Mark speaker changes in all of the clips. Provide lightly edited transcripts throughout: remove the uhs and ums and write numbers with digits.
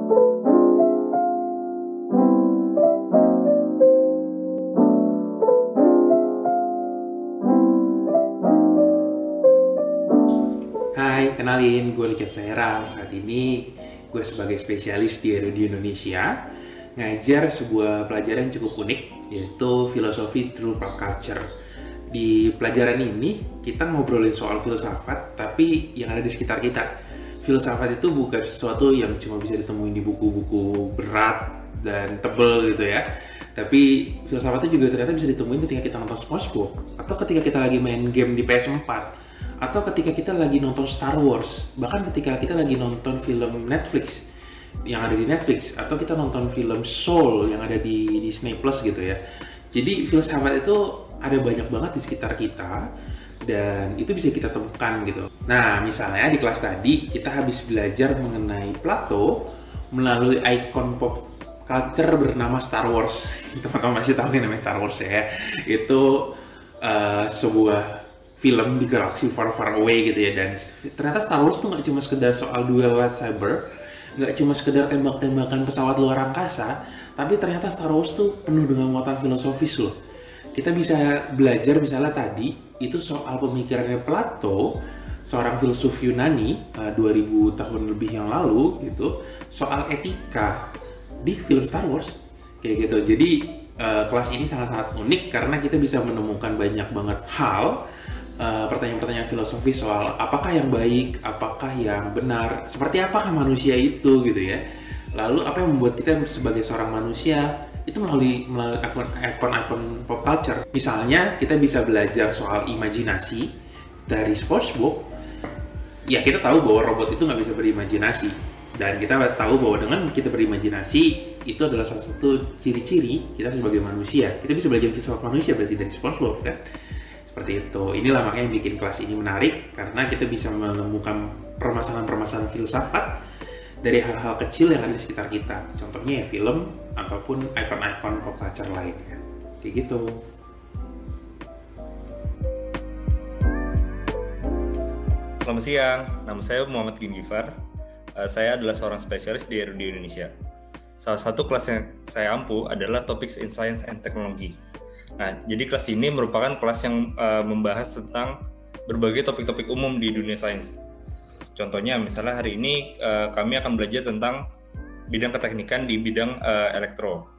Speaker 1: Hai, kenalin, gue Richard Sahera. Saat ini gue sebagai spesialis di RUD Indonesia ngajar sebuah pelajaran cukup unik, yaitu filosofi through pop culture. Di pelajaran ini, kita ngobrolin soal filsafat, tapi yang ada di sekitar kita. Filsafat itu bukan sesuatu yang cuma bisa ditemuin di buku-buku berat dan tebel gitu ya. Tapi filsafat itu juga ternyata bisa ditemuin ketika kita nonton SpongeBob, atau ketika kita lagi main game di PS4, atau ketika kita lagi nonton Star Wars, bahkan ketika kita lagi nonton film Netflix yang ada di Netflix, atau kita nonton film Soul yang ada di Disney Plus gitu ya. Jadi filsafat itu ada banyak banget di sekitar kita dan itu bisa kita temukan gitu. Nah, misalnya di kelas tadi kita habis belajar mengenai Plato melalui ikon pop culture bernama Star Wars. Teman-teman masih tahu yang namanya Star Wars ya. Itu sebuah film di galaksi far far away gitu ya, dan ternyata Star Wars tuh nggak cuma sekedar soal duel lightsaber, nggak cuma sekedar tembak-tembakan pesawat luar angkasa, tapi ternyata Star Wars tuh penuh dengan muatan filosofis loh. Kita bisa belajar misalnya tadi itu soal pemikirannya Plato, seorang filsuf Yunani 2000 tahun lebih yang lalu gitu, soal etika di film Star Wars kayak gitu. Jadi kelas ini sangat-sangat unik karena kita bisa menemukan banyak banget hal, pertanyaan-pertanyaan filosofis soal apakah yang baik, apakah yang benar, seperti apakah manusia itu gitu ya. Lalu apa yang membuat kita sebagai seorang manusia itu melalui ikon-ikon pop culture. Misalnya kita bisa belajar soal imajinasi dari SpongeBob. Ya, kita tahu bahwa robot itu nggak bisa berimajinasi, dan kita tahu bahwa dengan kita berimajinasi itu adalah salah satu ciri-ciri kita sebagai manusia. Kita bisa belajar filsafat manusia berarti dari SpongeBob kan. Seperti itu. Inilah makanya yang bikin kelas ini menarik, karena kita bisa menemukan permasalahan-permasalahan filsafat dari hal-hal kecil yang ada di sekitar kita. Contohnya ya film ataupun ikon-ikon pop culture lainnya. Kayak gitu.
Speaker 2: Selamat siang, nama saya Muhammad Ginggifar. Saya adalah seorang spesialis di RUD Indonesia. Salah satu kelas yang saya ampu adalah Topics in Science and Technology. Nah, jadi kelas ini merupakan kelas yang membahas tentang berbagai topik-topik umum di dunia sains. Contohnya, misalnya hari ini kami akan belajar tentang bidang keteknikan di bidang elektro.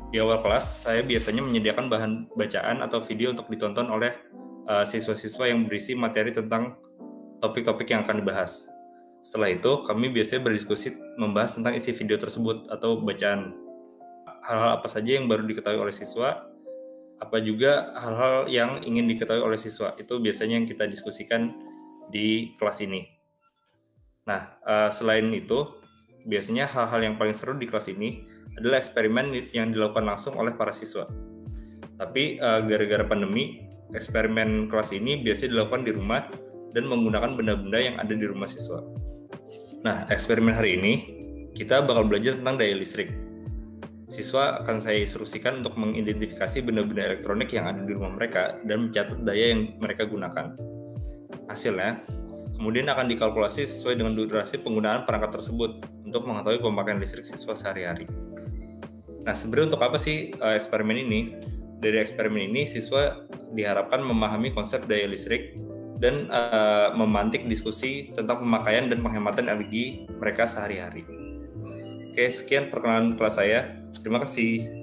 Speaker 2: Di awal kelas, saya biasanya menyediakan bahan bacaan atau video untuk ditonton oleh siswa-siswa yang berisi materi tentang topik-topik yang akan dibahas. Setelah itu, kami biasanya berdiskusi membahas tentang isi video tersebut atau bacaan. Hal-hal apa saja yang baru diketahui oleh siswa, apa juga hal-hal yang ingin diketahui oleh siswa. Itu biasanya yang kita diskusikan di kelas ini. Nah, selain itu, biasanya hal-hal yang paling seru di kelas ini adalah eksperimen yang dilakukan langsung oleh para siswa. Tapi gara-gara pandemi, eksperimen kelas ini biasanya dilakukan di rumah dan menggunakan benda-benda yang ada di rumah siswa. Nah, eksperimen hari ini, kita bakal belajar tentang daya listrik. Siswa akan saya instruksikan untuk mengidentifikasi benda-benda elektronik yang ada di rumah mereka dan mencatat daya yang mereka gunakan. Hasilnya, kemudian akan dikalkulasi sesuai dengan durasi penggunaan perangkat tersebut untuk mengetahui pemakaian listrik siswa sehari-hari. Nah, sebenarnya untuk apa sih eksperimen ini? Dari eksperimen ini, siswa diharapkan memahami konsep daya listrik dan memantik diskusi tentang pemakaian dan penghematan energi mereka sehari-hari. Oke, sekian perkenalan kelas saya. Terima kasih.